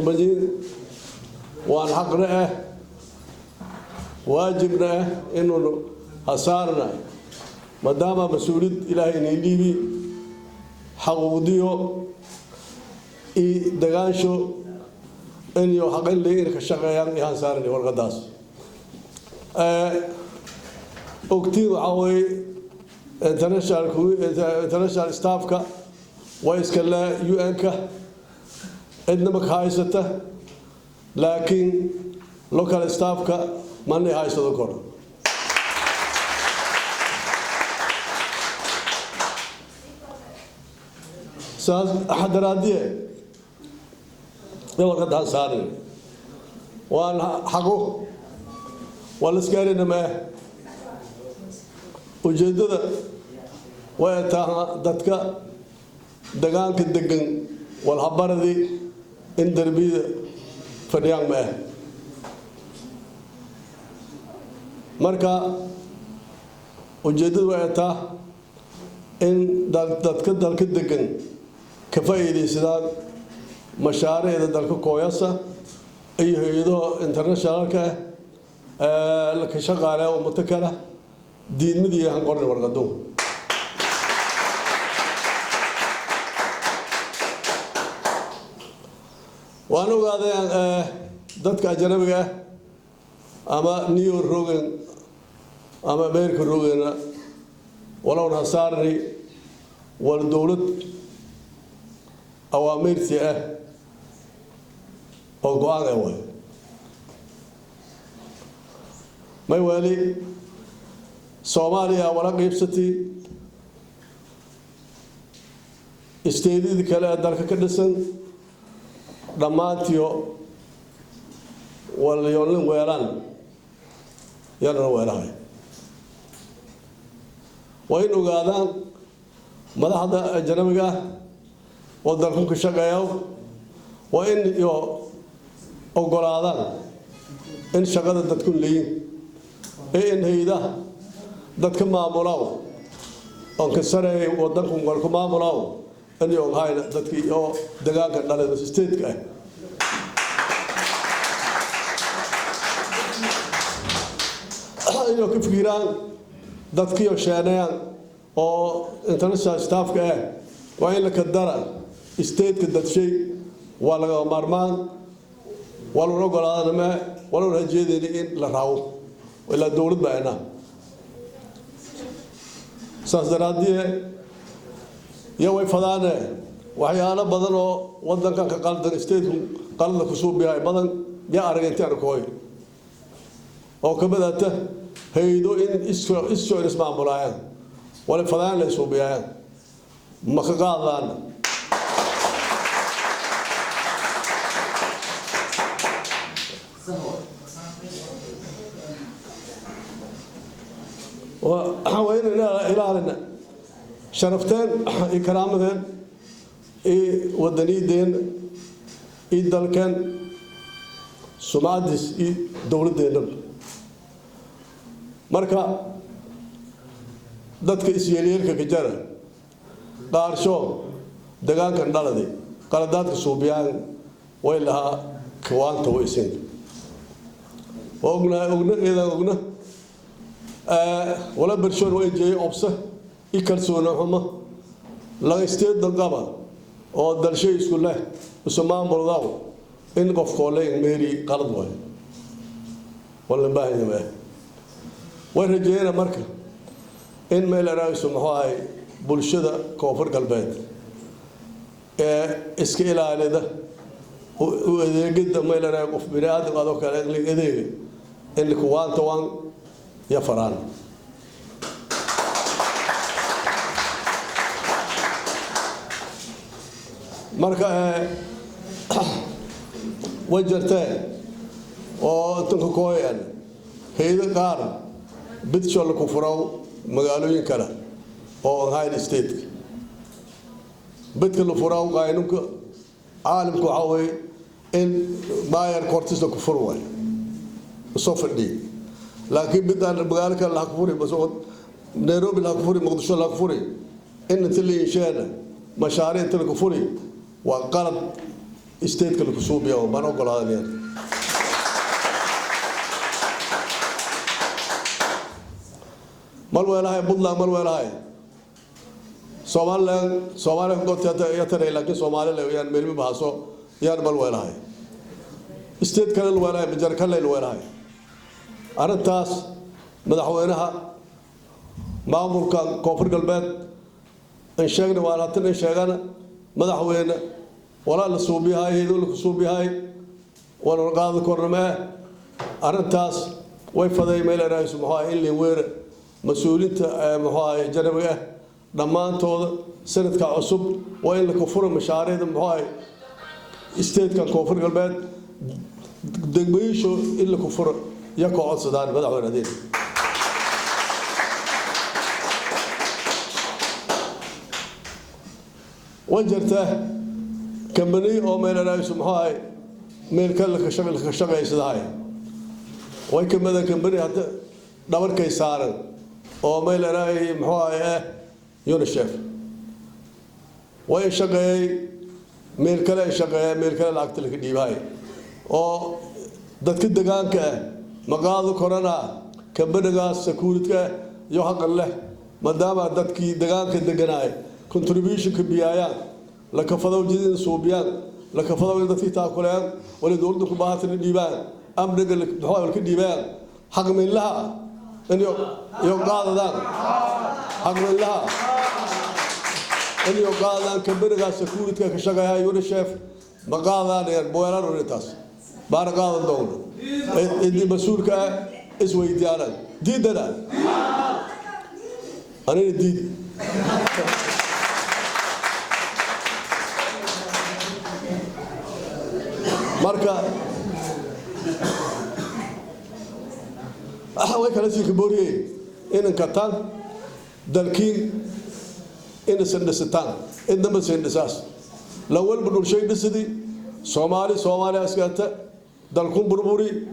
dalbadin وأن حقنا واجبنا إنه أسارنا ما دام مسؤولية إلهي نيلي حقوديو دغانشو إن يو حقن لي إنك الشقيان يهانسارني والغداس أكتير عوي international staff كا وإسكلا UN كا إنما خايسته لكن local staff كا ماني خايسته ذكر ساز حضراتيه يوم قد هانسارني وأنا حقه والسكارين ما ujeedada way tahay dadka deegaanka degan wal habaradii in darbiyada fadhiyaan ma marka ujeedadu way tahay in dadka dalka degan ka faa'iideysadaan mashaariicda dalka kooyasa iyo hay'adaha internationalka la ka shaqaaleeyo ummadka diidmadii aan qornay warqado waan ogaaday dadka ajnabiga ama New York rogan ama America rogana walaw nasaarni wal dawlad awaamirti oo go'aan ah way may wali Soomaaliya wala qaybsatay isteedida kale dalka ka dhisan dhamaantiyo wala yoolin weelaan yana weelahay way ogaadaan madaxda ajnabiga oo dalka ka shaqeeyo waa in iyo ogolaadaan in shaqada dadku leeyihiin in hay'adaha dadka maamulaw oo ka sareeyay wadanku walku maamulaw ani oo hayna dadkii oo deegaanka dhalada state-ka iyo ka fikiraan dadkii oo shaqeeyaan oo international staff-ka waa in la ka dara state-ka dadshay waa laga maarmaan wala ogolaadana wala rajeedin in la raawo wala dawlad baana saasdaraadii iyo way fadaane waxyaalo badan oo wadankan ka qaldan state qalad ku soo biyaay badan ya aragteen kooy oo ka badata haydo in isoo ismaamulayaan wala fadaan la soo biyaay ma ka qaadaan وحاولنا إلى شرفتين إكرامهم ودنيدين دلكن سمادس دولة دينهم مركا dadka isyeelyeelka ka jara qaarsho deegaanka dhalade qaladaadka suubiyaan way laha kwaanta waysin ogna ولا برشون ويجي أبصه يكرسونه هما لا يستيد القبا أو درشي يسكله وسماه مرضاو إن قف قولين ميري قرض وين ولا باهي ما ورجينا مركب إن ما لرأي سمحواي بولشدة كوفر قلبات إسكيل على ده وإذا جدا ما لرأي قف برياد قادو كلام اللي إذا إن كوان توان يا فران مركا وجرتين وتنكو كوين هيدا قار بدشول كفراو مقالوين كلا او هاي ستيت بدك الفراو قاينوك عالم كو عوي ان باير كورتيس كفروا صفر دي لكن بدنا مقالك الكفوري بس نيروبي الكفوري مقدشو الكفوري ان تلي شينا مشاريع الكفوري وقالت استيت كل كسوبيا وما نقول هذا يعني مالو هاي بدلا مالو هاي Somaliland قلت يترى لكن Somaliland يعني ملمي بحثه يعني مالو هاي استيت كلا الولاي بجر كلا الولاي أنا التاس مدحوينها ماموركا كوفر قلبات إن شاغنا واراتنا إن شاغنا مدحوينا ولا للصوبي هاي هذول الصوبي هاي ولا رقاد كورنما أنا التاس ويفضي ميل رئيس محاي اللي وير مسؤولين محاي جنبيه دمان تود سنة كعصب وإن الكفر مشاريع محاي استيت كان كوفر قلبات دقيشو إلا كفر يقعد صدان بدعوا ندين وجرته كمبني أو ميل رئيس محاي ميل كلك شغل يسداي ويكمل كمبني حتى دور كيسار أو ميل رئيس محاي يونشف ويشغل ميل كلا شغل ميل كلا العقد لك ديباي oo dadka deegaanka magaalo korona kabadagaas sakuuridka iyo xaqan leh maadaama dadkii deegaanka deganaay contribution ka biyayaan la kafado jidin suubiyaan la kafado dadkii taakuleen wali dawladdu ku baahatay dhiibaan amniga xool ka dhiibaan xaq min laha iyo qaadadaan xaq min laha iyo qaadadaan kabadagaas sakuuridka ka shaqeeya UNICEF magaadaan ee booyaan uritaas بارك الله دون إدي مسؤولك إسوي ديانا ديدنا أنا ديد ماركا أحوال كلاسي كبوري إن كتان دالكين إن سندستان إنما سندساس الأول بنور شيء بسدي Somali أسكته دالكم بربوري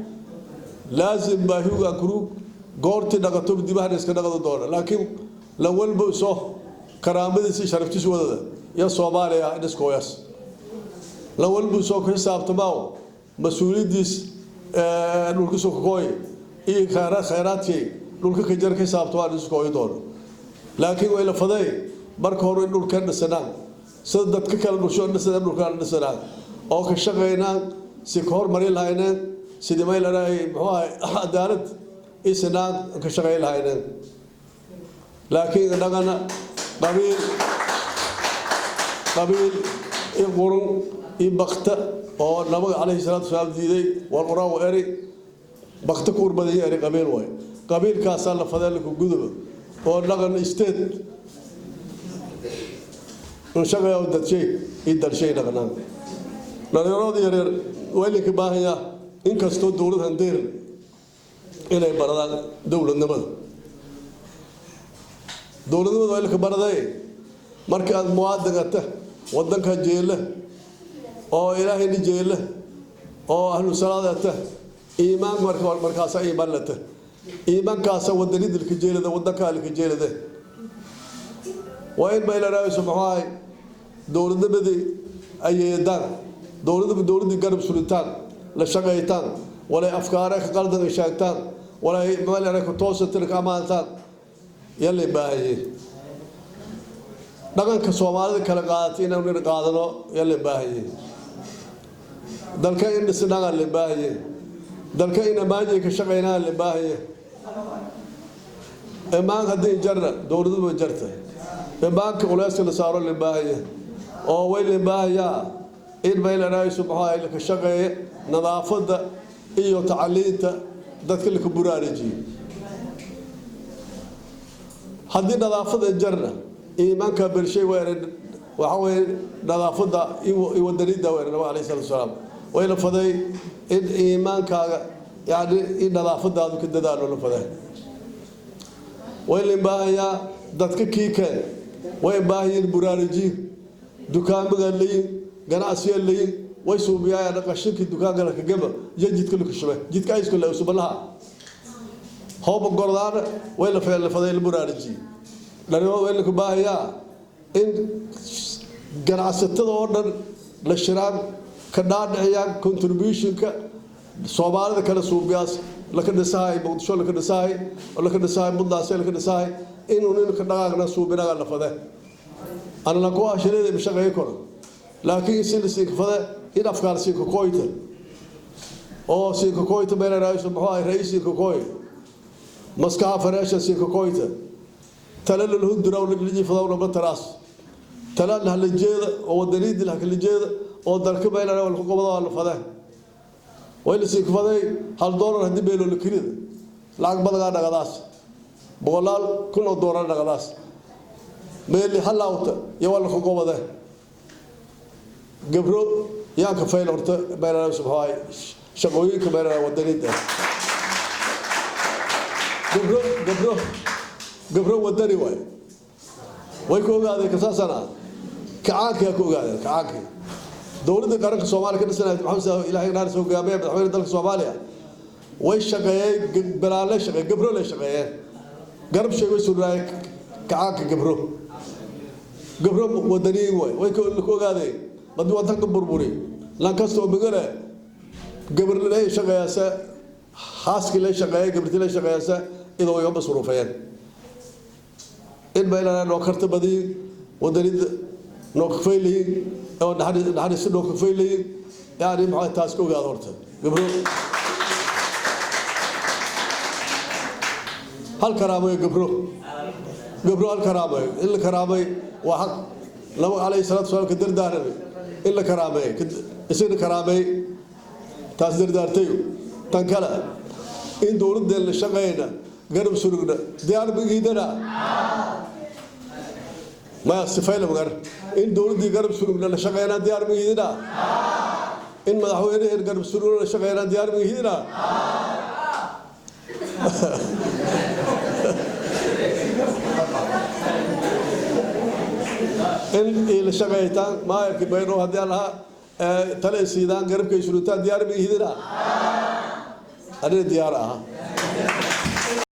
لازم باهيوغا كروب غورتي دغتو ديبان اسك دغدو دور لكن لول بو سو كرامدسي شرفتيس ودا يا Soomaaliya iskooyas لول بو سو كحسابتماو مسؤوليديس dhulka soo kooy iyo khayraadkii dhulka ka jar ka xisaabtoo iskooy door laakiin way la faday marka hore dhulka dhisanaan sida dadka kala dhusho dhisanaan dhulka dhisanaan oo ka shaqeynaa si kor mari lahayneen sidii may leeyahay muxuu cadaalad isnaan ka shaqeey lahayneen laakiin dhaqana qabiil iyo qurun iyo baqta oo nabiga calayhi salaatu wasalaam diiday war quraan eri baqta ku urbaday eri qabiil way qabiilkaas la fadal ku guduba oo dhaqan isteed in shaqeeyo dadshey idalshay dhaqanaan dhalinyarada yaryar weelka baahaya in kasto dawladda handeer inay baradaan dawladnimada weelka baraday marka aad muwaadinata wadanka jeela oo ilaahay ni jeela oo ahlu salaadata iimaan markaas ay balata iimaankaas wadanidilka jeelada wadanka alka jeelada waa in bay la raayso maxay dawladnimada ayeedaan dawladda garab sulitaan la shaqeeytaan wala afkaar ka qaldan sheegtaan wala meel ay ku toosan ka amaantaan yalla baahay dhaqanka Soomaalida kala qaadatay inaan qaadano yalla baahay dalka in dhisnaa la baahay dalka in maaji ka shaqeynaa la baahay emaan hadii jarna dawladdu way jartay eemaanka ulaaska la saaro la baahay oo way la baahaya in bayla raayso maxay la ka shaqeeyay nadaafada iyo tacliinta dadka la ku buraarijiyo hadii nadaafada jarna iimaanka bershay waxa way nadaafada iyo wadanida nabiga calayhi salaatu wasalaam way la faday in iimaankaaga yaani in nadaafadaadu ka dadaalo la faday way la baahaya dadka kiikeen way baahiyin buraarijiyo dukaamada leeyin ganacsiga leeyin way suubiyaa dhaqashada dukaanka la gaba jidka la kushbay jidka ay isku la usbalaha hoob gordaan way la faday buraarijiyo dhalinyarada way la ku baahiyaa in ganacsatada oo dhan la shiraan كناد عيان contribution كصومالي كلا سوبياس لكن نساي بودشون لكن نساي ولكن نساي مدلاسي لكن نساي إنه نين كناغنا سوبنا على فده أنا نقول أشياء مش غير لكن يصير سيك فده إن أفكار سيك كويته أو سيك كويته بين رئيس بحاي رئيس سيك كوي مسكها فريش سيك كويته تلل الهندرة والإنجليزي فده ولا بتراس تلل هالجيد أو الدليل هالجيد أو درك بين رئيس والحكومة ولا فده وين سيك فده $1 هدي بيلو الكريد لعق بدغا دغداس بولال كل دوران دغداس ميلي حلاوته يوال الحكومة ده قبرو ياك فايل ورته بين رئيس بحاي شقوي كبير ودني ده قبرو ودني واي ويكون هذا كساسنا كعاك يا كوغا كعاك دولة قرن الصومال كنا سنة محمد إلهي نار سوق جابيه بحوالي دولة الصومالية ويش شقيه بلال شقيه قبرو ليش شقيه قرب شيء ويسول رايك كعاك قبرو ودني واي ويكون كوغا هذا بدو أنتك بربوري لانكستو بقرة قبر لي شقيه سا حاسك لي شقيه قبرتي لي شقيه سا إذا يوم بصروفين إن بيننا نوكرت بدي ودني نوكفيلي أو نحن سن نوكفيلي يعني مع تاسكو قادرته قبرو هالكرامة قبرو هالكرامة الكرامة وحق لو عليه الصلاة والسلام كدر داربي إلا كرامة يصير كرامة تصدر دارتيو تنكلا إن دولة دل شقينا قرب سرقنا ديار بقيدنا ما استفيل مغر إن دولة دي قرب سرقنا شقينا ديار بقيدنا إن مدحوينه قرب سرقنا شقينا ديار بقيدنا إن إلى شقيتان ما يكفي بينه هذا لها تلي سيدان قرب كيسرتان ديار بقيدنا أنا ديارها